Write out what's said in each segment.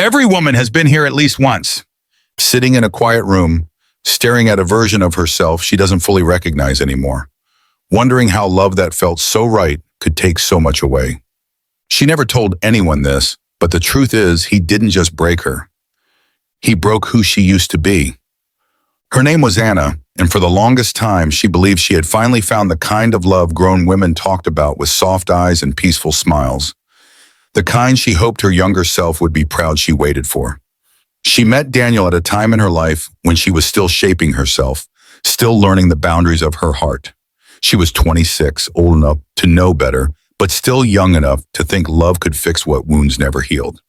Every woman has been here at least once, sitting in a quiet room, staring at a version of herself she doesn't fully recognize anymore, wondering how love that felt so right could take so much away. She never told anyone this, but the truth is he didn't just break her. He broke who she used to be. Her name was Anna, and for the longest time she believed she had finally found the kind of love grown women talked about with soft eyes and peaceful smiles. The kind she hoped her younger self would be proud she waited for. She met Daniel at a time in her life when she was still shaping herself, still learning the boundaries of her heart. She was 26, old enough to know better, but still young enough to think love could fix what wounds never healed.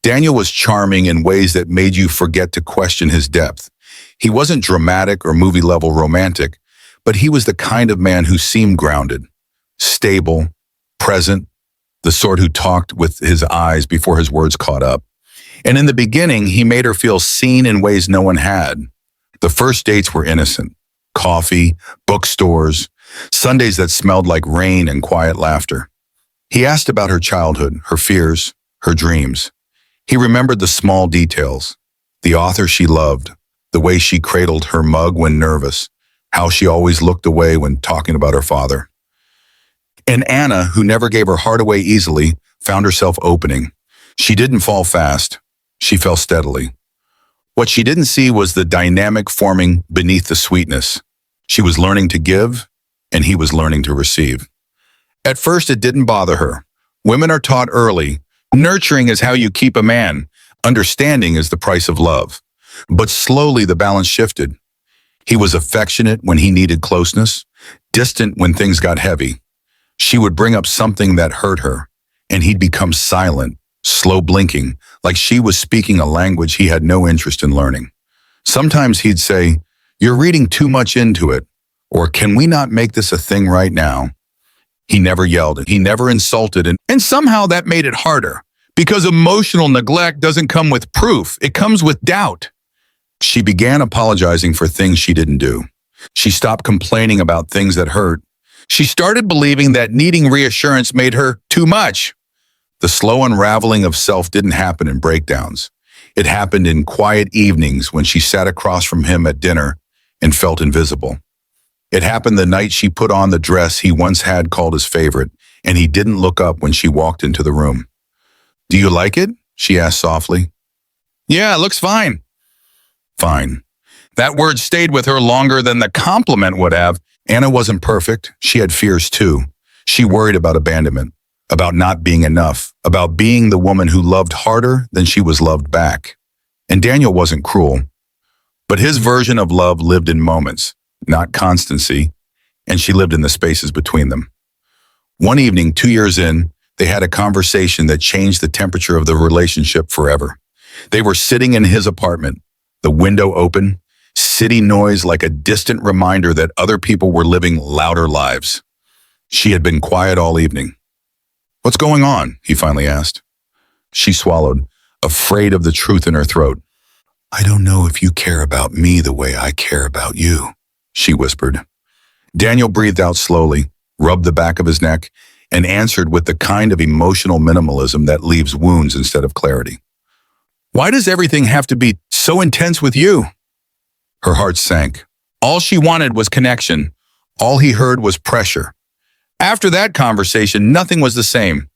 Daniel was charming in ways that made you forget to question his depth. He wasn't dramatic or movie-level romantic, but he was the kind of man who seemed grounded, stable, present, the sort who talked with his eyes before his words caught up. And in the beginning, he made her feel seen in ways no one had. The first dates were innocent. Coffee, bookstores, Sundays that smelled like rain and quiet laughter. He asked about her childhood, her fears, her dreams. He remembered the small details, the author she loved, the way she cradled her mug when nervous, how she always looked away when talking about her father. And Anna, who never gave her heart away easily, found herself opening. She didn't fall fast. She fell steadily. What she didn't see was the dynamic forming beneath the sweetness. She was learning to give, and he was learning to receive. At first, it didn't bother her. Women are taught early, nurturing is how you keep a man. Understanding is the price of love. But slowly the balance shifted. He was affectionate when he needed closeness, distant when things got heavy. She would bring up something that hurt her, and he'd become silent, slow blinking, like she was speaking a language he had no interest in learning. Sometimes he'd say, "You're reading too much into it," or "Can we not make this a thing right now?" He never yelled, he never insulted, and somehow that made it harder, because emotional neglect doesn't come with proof, it comes with doubt. She began apologizing for things she didn't do. She stopped complaining about things that hurt. She started believing that needing reassurance made her too much. The slow unraveling of self didn't happen in breakdowns. It happened in quiet evenings when she sat across from him at dinner and felt invisible. It happened the night she put on the dress he once had called his favorite, and he didn't look up when she walked into the room. "Do you like it?" she asked softly. "Yeah, it looks fine." Fine. That word stayed with her longer than the compliment would have. Anna wasn't perfect. She had fears too. She worried about abandonment, about not being enough, about being the woman who loved harder than she was loved back. And Daniel wasn't cruel. But his version of love lived in moments, not constancy, and she lived in the spaces between them. One evening, 2 years in, they had a conversation that changed the temperature of the relationship forever. They were sitting in his apartment, the window open, city noise like a distant reminder that other people were living louder lives. She had been quiet all evening. "What's going on?" he finally asked. She swallowed, afraid of the truth in her throat. "I don't know if you care about me the way I care about you," she whispered. Daniel breathed out slowly, rubbed the back of his neck, and answered with the kind of emotional minimalism that leaves wounds instead of clarity. "Why does everything have to be so intense with you?" Her heart sank. All she wanted was connection. All he heard was pressure. After that conversation, nothing was the same.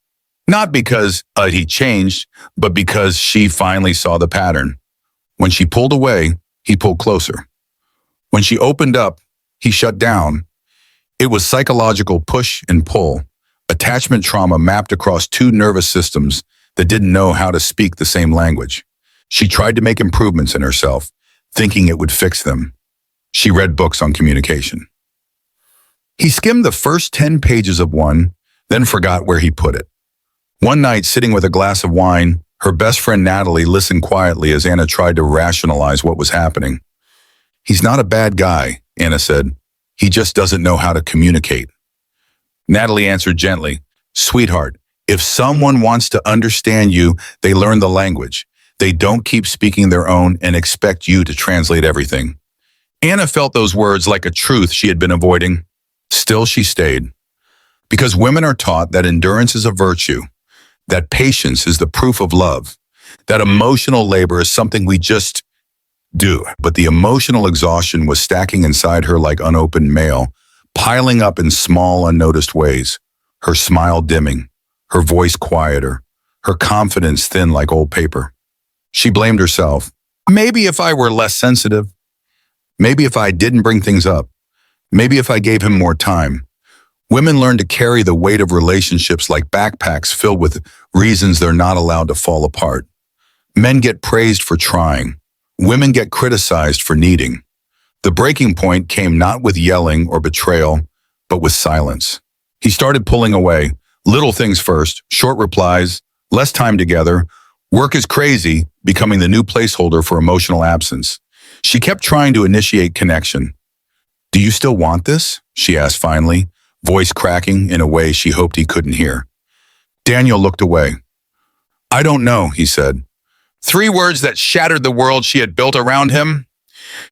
Not because he changed, but because she finally saw the pattern. When she pulled away, he pulled closer. When she opened up, he shut down. It was psychological push and pull, attachment trauma mapped across two nervous systems that didn't know how to speak the same language. She tried to make improvements in herself, thinking it would fix them. She read books on communication. He skimmed the first 10 pages of one, then forgot where he put it. One night, sitting with a glass of wine, her best friend Natalie listened quietly as Anna tried to rationalize what was happening. "He's not a bad guy," Anna said. "He just doesn't know how to communicate." Natalie answered gently, "Sweetheart, if someone wants to understand you, they learn the language. They don't keep speaking their own and expect you to translate everything." Anna felt those words like a truth she had been avoiding. Still, she stayed. Because women are taught that endurance is a virtue, that patience is the proof of love, That emotional labor is something we just do. But the emotional exhaustion was stacking inside her like unopened mail, piling up in small, unnoticed ways. Her smile dimming, her voice quieter, her confidence thin like old paper. She blamed herself. Maybe if I were less sensitive. Maybe if I didn't bring things up. Maybe if I gave him more time. Women learn to carry the weight of relationships like backpacks filled with reasons they're not allowed to fall apart. Men get praised for trying. Women get criticized for needing. The breaking point came not with yelling or betrayal, but with silence. He started pulling away. Little things first, short replies, less time together. Work is crazy, becoming the new placeholder for emotional absence. She kept trying to initiate connection. Do you still want this? She asked finally, voice cracking in a way she hoped he couldn't hear. Daniel looked away. I don't know, he said. 3 words that shattered the world she had built around him.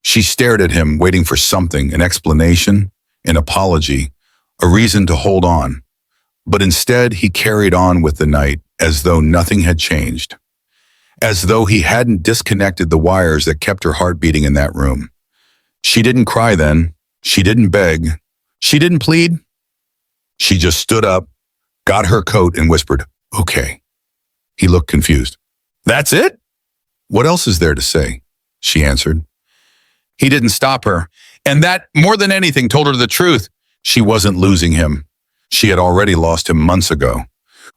She stared at him, waiting for something, an explanation, an apology, a reason to hold on. But instead, he carried on with the night as though nothing had changed. As though he hadn't disconnected the wires that kept her heart beating in that room. She didn't cry then. She didn't beg. She didn't plead. She just stood up, got her coat, and whispered, okay. He looked confused. That's it? What else is there to say? She answered. He didn't stop her, and that, more than anything, told her the truth. She wasn't losing him. She had already lost him months ago.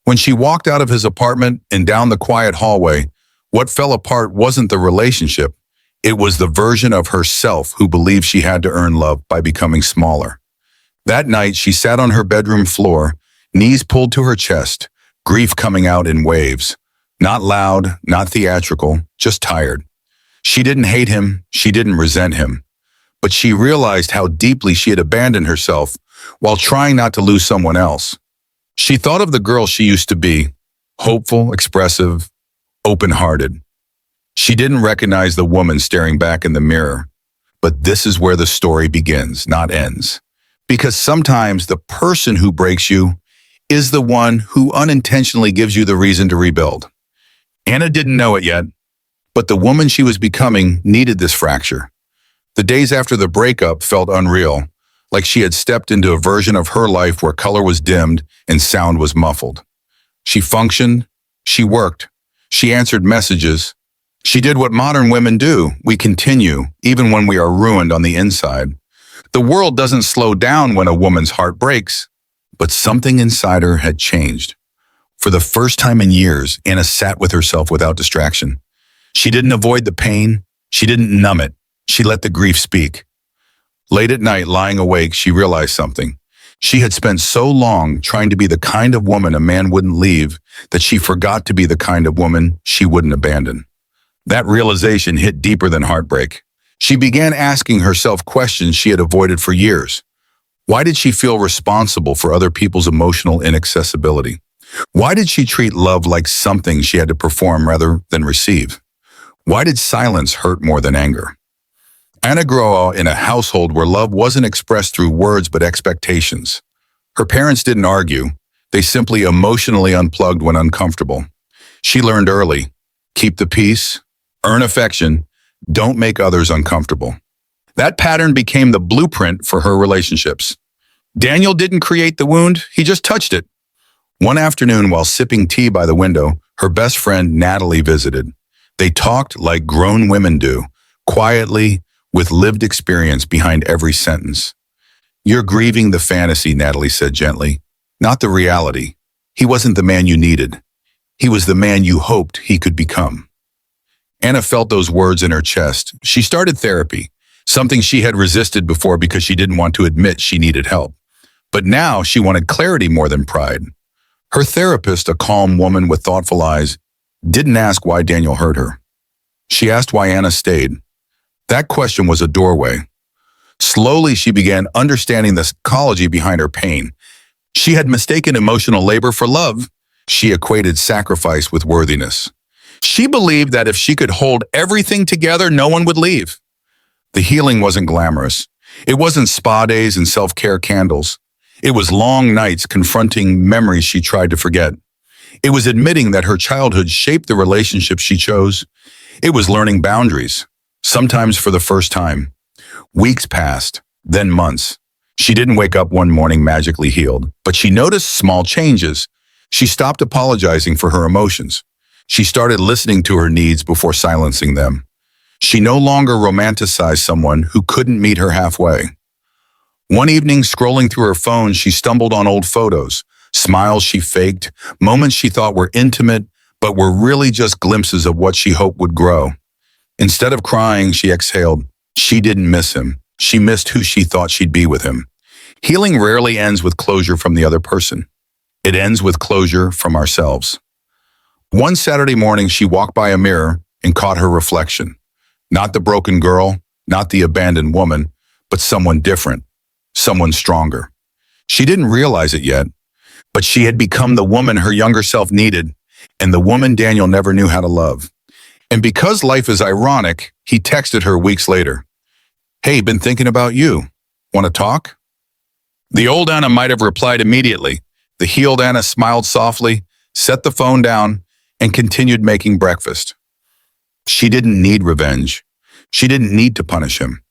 When she walked out of his apartment and down the quiet hallway, what fell apart wasn't the relationship. It was the version of herself who believed she had to earn love by becoming smaller. That night, she sat on her bedroom floor, knees pulled to her chest, grief coming out in waves. Not loud, not theatrical, just tired. She didn't hate him, she didn't resent him. But she realized how deeply she had abandoned herself while trying not to lose someone else. She thought of the girl she used to be, hopeful, expressive, open-hearted. She didn't recognize the woman staring back in the mirror. But this is where the story begins, not ends. Because sometimes the person who breaks you is the one who unintentionally gives you the reason to rebuild. Anna didn't know it yet, but the woman she was becoming needed this fracture. The days after the breakup felt unreal, like she had stepped into a version of her life where color was dimmed and sound was muffled. She functioned, she worked, she answered messages. She did what modern women do. We continue, even when we are ruined on the inside. The world doesn't slow down when a woman's heart breaks, but something inside her had changed. For the first time in years, Anna sat with herself without distraction. She didn't avoid the pain. She didn't numb it. She let the grief speak. Late at night, lying awake, she realized something. She had spent so long trying to be the kind of woman a man wouldn't leave that she forgot to be the kind of woman she wouldn't abandon. That realization hit deeper than heartbreak. She began asking herself questions she had avoided for years. Why did she feel responsible for other people's emotional inaccessibility? Why did she treat love like something she had to perform rather than receive? Why did silence hurt more than anger? Anna grew up in a household where love wasn't expressed through words but expectations. Her parents didn't argue. They simply emotionally unplugged when uncomfortable. She learned early, keep the peace, earn affection, don't make others uncomfortable. That pattern became the blueprint for her relationships. Daniel didn't create the wound, he just touched it. One afternoon while sipping tea by the window, her best friend Natalie visited. They talked like grown women do, quietly, with lived experience behind every sentence. You're grieving the fantasy, Natalie said gently, not the reality. He wasn't the man you needed. He was the man you hoped he could become. Anna felt those words in her chest. She started therapy, something she had resisted before because she didn't want to admit she needed help. But now she wanted clarity more than pride. Her therapist, a calm woman with thoughtful eyes, didn't ask why Daniel hurt her. She asked why Anna stayed. That question was a doorway. Slowly, she began understanding the psychology behind her pain. She had mistaken emotional labor for love. She equated sacrifice with worthiness. She believed that if she could hold everything together, no one would leave. The healing wasn't glamorous. It wasn't spa days and self-care candles. It was long nights confronting memories she tried to forget. It was admitting that her childhood shaped the relationship she chose. It was learning boundaries, sometimes for the first time. Weeks passed, then months. She didn't wake up one morning magically healed, but she noticed small changes. She stopped apologizing for her emotions. She started listening to her needs before silencing them. She no longer romanticized someone who couldn't meet her halfway. One evening, scrolling through her phone, she stumbled on old photos, smiles she faked, moments she thought were intimate, but were really just glimpses of what she hoped would grow. Instead of crying, she exhaled. She didn't miss him. She missed who she thought she'd be with him. Healing rarely ends with closure from the other person. It ends with closure from ourselves. One Saturday morning, she walked by a mirror and caught her reflection. Not the broken girl, not the abandoned woman, but someone different, someone stronger. She didn't realize it yet, but she had become the woman her younger self needed and the woman Daniel never knew how to love. And because life is ironic, he texted her weeks later. "Hey, been thinking about you. Want to talk?" The old Anna might have replied immediately. The healed Anna smiled softly, set the phone down, and continued making breakfast. She didn't need revenge. She didn't need to punish him.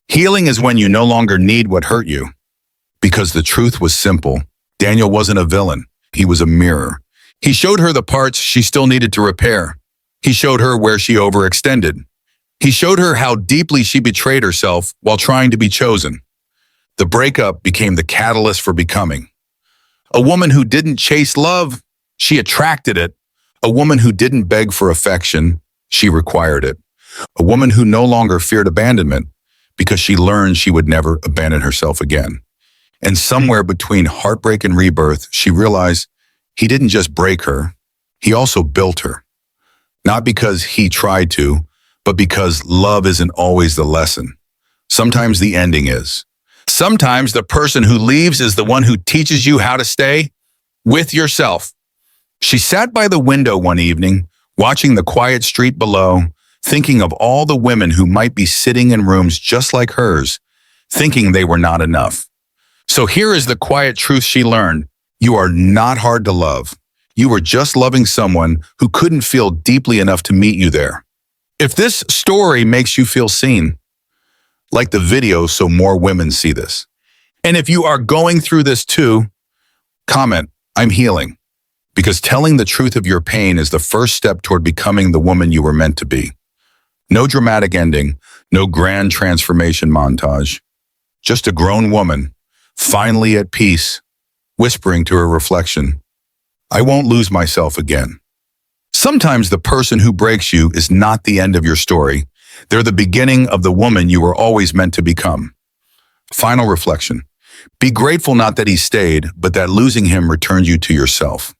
Healing is when you no longer need what hurt you. Because the truth was simple. Daniel wasn't a villain. He was a mirror. He showed her the parts she still needed to repair. He showed her where she overextended. He showed her how deeply she betrayed herself while trying to be chosen. The breakup became the catalyst for becoming. A woman who didn't chase love, she attracted it. A woman who didn't beg for affection, she required it. A woman who no longer feared abandonment because she learned she would never abandon herself again. And somewhere between heartbreak and rebirth, she realized he didn't just break her, he also built her. Not because he tried to, but because love isn't always the lesson. Sometimes the ending is. Sometimes the person who leaves is the one who teaches you how to stay with yourself. She sat by the window one evening, watching the quiet street below, thinking of all the women who might be sitting in rooms just like hers, thinking they were not enough. So here is the quiet truth she learned. You are not hard to love. You were just loving someone who couldn't feel deeply enough to meet you there. If this story makes you feel seen, like the video so more women see this. And if you are going through this too, comment, "I'm healing." Because telling the truth of your pain is the first step toward becoming the woman you were meant to be. No dramatic ending, no grand transformation montage. Just a grown woman, finally at peace, whispering to her reflection, "I won't lose myself again." Sometimes the person who breaks you is not the end of your story. They're the beginning of the woman you were always meant to become. Final reflection. Be grateful not that he stayed, but that losing him returned you to yourself.